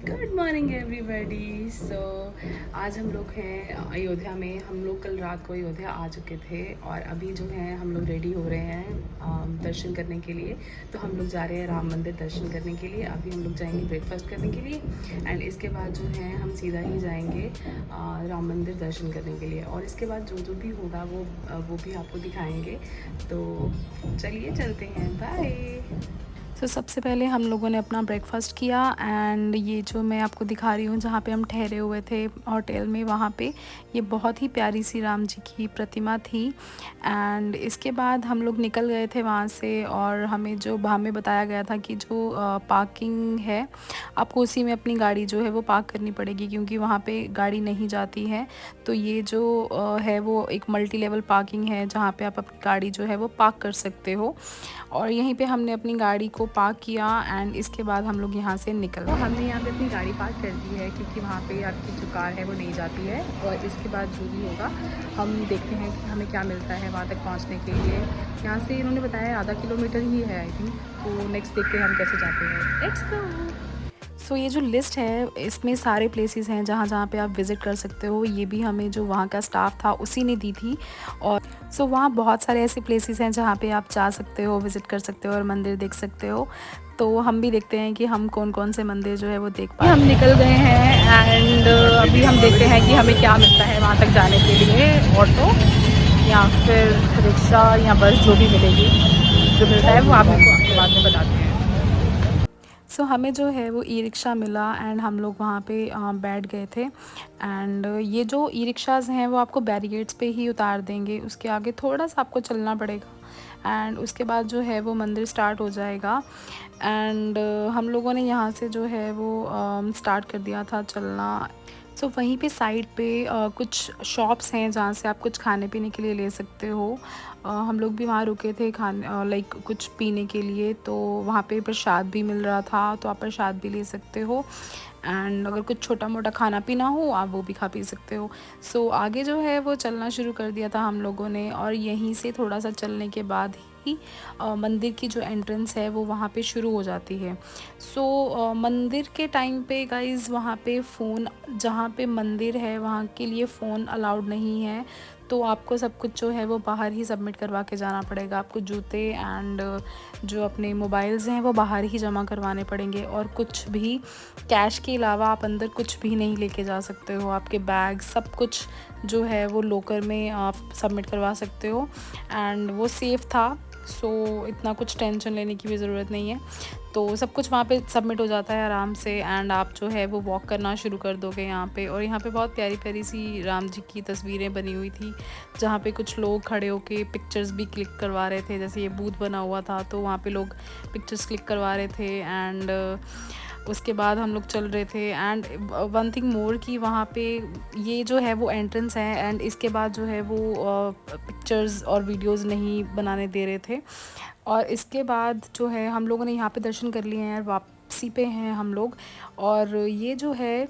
Good morning everybody. आज हम लोग हैं अयोध्या में। हम लोग कल रात को अयोध्या आ चुके थे और अभी जो है हम लोग रेडी हो रहे हैं दर्शन करने के लिए। तो हम लोग जा रहे हैं राम मंदिर दर्शन करने के लिए। अभी हम लोग जाएंगे ब्रेकफास्ट करने के लिए एंड इसके बाद जो है हम सीधा ही जाएंगे राम मंदिर दर्शन करने के लिए। और इसके बाद जो जो भी होगा वो भी आपको दिखाएंगे। तो चलिए चलते हैं, बाय। तो सबसे पहले हम लोगों ने अपना ब्रेकफास्ट किया एंड ये जो मैं आपको दिखा रही हूँ जहाँ पे हम ठहरे हुए थे होटल में, वहाँ पे ये बहुत ही प्यारी सी राम जी की प्रतिमा थी। एंड इसके बाद हम लोग निकल गए थे वहाँ से और हमें बताया गया था कि जो पार्किंग है आपको उसी में अपनी गाड़ी जो है वो पार्क करनी पड़ेगी, क्योंकि वहाँ पे गाड़ी नहीं जाती है। तो ये जो है वो एक मल्टी लेवल पार्किंग है जहाँ पे आप अपनी गाड़ी जो है वो पार्क कर सकते हो। और यहीं पे हमने अपनी गाड़ी को पार्क किया एंड इसके बाद हम लोग यहाँ से निकल गए। तो हमने यहाँ पे अपनी गाड़ी पार्क कर दी है क्योंकि वहाँ पे आपकी जो कार है वो नहीं जाती है। और इसके बाद जो भी होगा हम देखते हैं कि हमें क्या मिलता है वहाँ तक पहुँचने के लिए। यहाँ से इन्होंने बताया आधा किलोमीटर ही है आई थिंक। तो नेक्स्ट देखते हैं हम कैसे जाते हैं। Let's go. सो ये जो लिस्ट है इसमें सारे प्लेसेस हैं जहाँ जहाँ पे आप विज़िट कर सकते हो। ये भी हमें जो वहाँ का स्टाफ था उसी ने दी थी। और वहाँ बहुत सारे ऐसे प्लेसेस हैं जहाँ पे आप जा सकते हो, विज़िट कर सकते हो और मंदिर देख सकते हो। तो हम भी देखते हैं कि हम कौन कौन से मंदिर जो है वो देख पाए। हम निकल गए हैं एंड अभी हम देखते हैं कि हमें क्या मिलता है वहाँ तक जाने के लिए। ऑटो या फिर रिक्शा या बस जो भी मिलेगी, जो मिलता है वो आप मेरे को बाद में बताते हैं। हमें जो है वो ई रिक्शा मिला एंड हम लोग वहाँ पे बैठ गए थे। एंड ये जो ई रिक्शाज़ हैं वो आपको बैरिकेड्स पे ही उतार देंगे, उसके आगे थोड़ा सा आपको चलना पड़ेगा एंड उसके बाद जो है वो मंदिर स्टार्ट हो जाएगा। एंड हम लोगों ने यहाँ से जो है वो स्टार्ट कर दिया था चलना। वहीं पे साइड पे कुछ शॉप्स हैं जहाँ से आप कुछ खाने पीने के लिए ले सकते हो। हम लोग भी वहाँ रुके थे खाने लाइक कुछ पीने के लिए। तो वहाँ पे प्रसाद भी मिल रहा था, तो आप प्रसाद भी ले सकते हो एंड अगर कुछ छोटा मोटा खाना पीना हो आप वो भी खा पी सकते हो। आगे जो है वो चलना शुरू कर दिया था हम लोगों ने और यहीं से थोड़ा सा चलने के बाद ही मंदिर की जो एंट्रेंस है वो वहाँ पे शुरू हो जाती है। मंदिर के टाइम पे गाइज़ वहाँ पे फ़ोन, जहाँ पे मंदिर है वहाँ के लिए फ़ोन अलाउड नहीं है। तो आपको सब कुछ जो है वो बाहर ही सबमिट करवा के जाना पड़ेगा। आपको जूते एंड जो अपने मोबाइल्स हैं वो बाहर ही जमा करवाने पड़ेंगे और कुछ भी कैश के अलावा आप अंदर कुछ भी नहीं लेके जा सकते हो। आपके बैग सब कुछ जो है वो लॉकर में आप सबमिट करवा सकते हो एंड वो सेफ़ था। इतना कुछ टेंशन लेने की भी ज़रूरत नहीं है। तो सब कुछ वहाँ पे सबमिट हो जाता है आराम से एंड आप जो है वो वॉक करना शुरू कर दोगे यहाँ पे। और यहाँ पे बहुत प्यारी प्यारी सी राम जी की तस्वीरें बनी हुई थी जहाँ पे कुछ लोग खड़े होके पिक्चर्स भी क्लिक करवा रहे थे। जैसे ये बूथ बना हुआ था तो वहाँ पे लोग पिक्चर्स क्लिक करवा रहे थे एंड उसके बाद हम लोग चल रहे थे। एंड वन थिंग मोर कि वहाँ पे ये जो है वो एंट्रेंस है एंड इसके बाद जो है वो पिक्चर्स और वीडियोस नहीं बनाने दे रहे थे। और इसके बाद जो है हम लोगों ने यहाँ पे दर्शन कर लिए हैं, वापसी पे हैं हम लोग। और ये जो है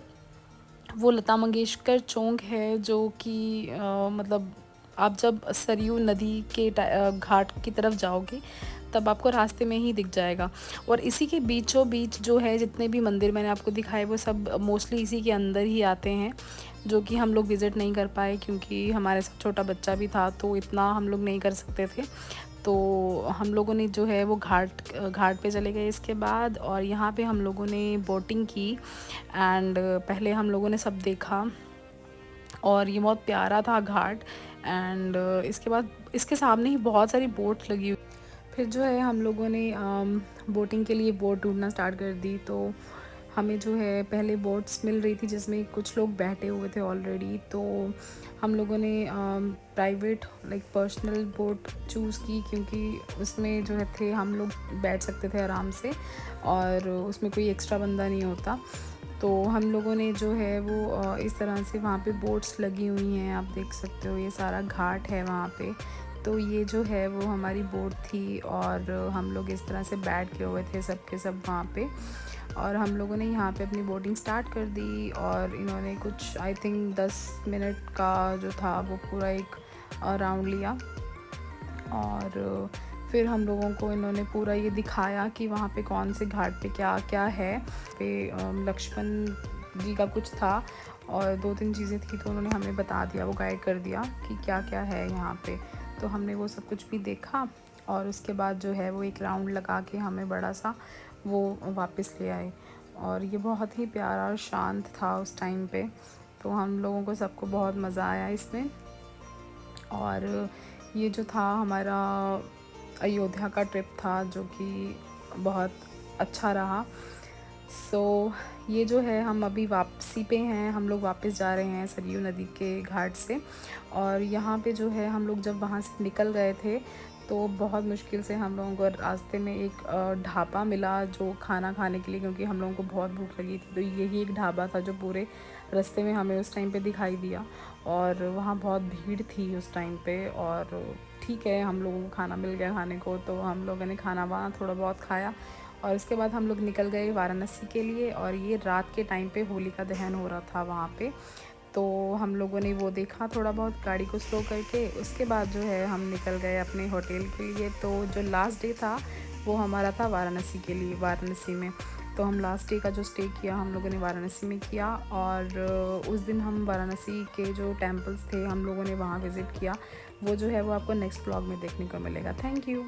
वो लता मंगेशकर चौक है जो कि मतलब आप जब सरयू नदी के घाट की तरफ जाओगे तब आपको रास्ते में ही दिख जाएगा। और इसी के बीचों बीच जो है जितने भी मंदिर मैंने आपको दिखाए वो सब मोस्टली इसी के अंदर ही आते हैं, जो कि हम लोग विज़िट नहीं कर पाए क्योंकि हमारे साथ छोटा बच्चा भी था तो इतना हम लोग नहीं कर सकते थे। तो हम लोगों ने जो है वो घाट पे चले गए इसके बाद। और यहाँ पे हम लोगों ने बोटिंग की एंड पहले हम लोगों ने सब देखा और ये बहुत प्यारा था घाट। एंड इसके बाद इसके सामने ही बहुत सारी बोट लगी हुई। फिर जो है हम लोगों ने बोटिंग के लिए बोट ढूंढना स्टार्ट कर दी। तो हमें जो है पहले बोट्स मिल रही थी जिसमें कुछ लोग बैठे हुए थे ऑलरेडी। तो हम लोगों ने private like personal boat choose की क्योंकि उसमें जो है थे हम लोग बैठ सकते थे आराम से और उसमें कोई एक्स्ट्रा बंदा नहीं होता। तो हम लोगों ने जो है वो इस तरह से वहाँ पे बोट्स लगी हुई हैं, आप देख सकते हो ये सारा घाट है वहाँ पे। तो ये जो है वो हमारी बोट थी और हम लोग इस तरह से बैठ के हुए थे सब के सब वहाँ पे। और हम लोगों ने यहाँ पे अपनी बोटिंग स्टार्ट कर दी और इन्होंने कुछ आई थिंक 10 मिनट का जो था वो पूरा एक राउंड लिया। और फिर हम लोगों को इन्होंने पूरा ये दिखाया कि वहाँ पे कौन से घाट पे क्या क्या है। पे लक्ष्मण जी का कुछ था और 2-3 चीज़ें थी, तो उन्होंने हमें बता दिया, वो गाइड कर दिया कि क्या क्या है यहाँ पे। तो हमने वो सब कुछ भी देखा और उसके बाद जो है वो एक राउंड लगा के हमें बड़ा सा वो वापस ले आए। और ये बहुत ही प्यारा और शांत था उस टाइम पे, तो हम लोगों को सबको बहुत मज़ा आया इसमें। और ये जो था हमारा अयोध्या का ट्रिप था, जो कि बहुत अच्छा रहा। ये जो है हम अभी वापसी पे हैं, हम लोग वापस जा रहे हैं सरयू नदी के घाट से। और यहाँ पे जो है हम लोग जब वहाँ से निकल गए थे तो बहुत मुश्किल से हम लोगों को रास्ते में एक ढाबा मिला जो खाना खाने के लिए, क्योंकि हम लोगों को बहुत भूख लगी थी। तो यही एक ढाबा था जो पूरे रास्ते में हमें उस टाइम पे दिखाई दिया, और वहाँ बहुत भीड़ थी उस टाइम पे। और ठीक है, हम लोगों को खाना मिल गया खाने को, तो हम लोगों ने खाना वहाँ थोड़ा बहुत खाया और उसके बाद हम लोग निकल गए वाराणसी के लिए। और ये रात के टाइम पे होलिका दहन हो रहा था वहाँ पे, तो हम लोगों ने वो देखा थोड़ा बहुत गाड़ी को स्लो करके। उसके बाद जो है हम निकल गए अपने होटल के लिए। तो जो लास्ट डे था वो हमारा था वाराणसी के लिए, वाराणसी में। तो हम लास्ट डे का जो स्टे किया हम लोगों ने वाराणसी में किया, और उस दिन हम वाराणसी के जो टेम्पल्स थे हम लोगों ने वहाँ विज़िट किया। वो जो है वो आपको नेक्स्ट ब्लॉग में देखने को मिलेगा। Thank you.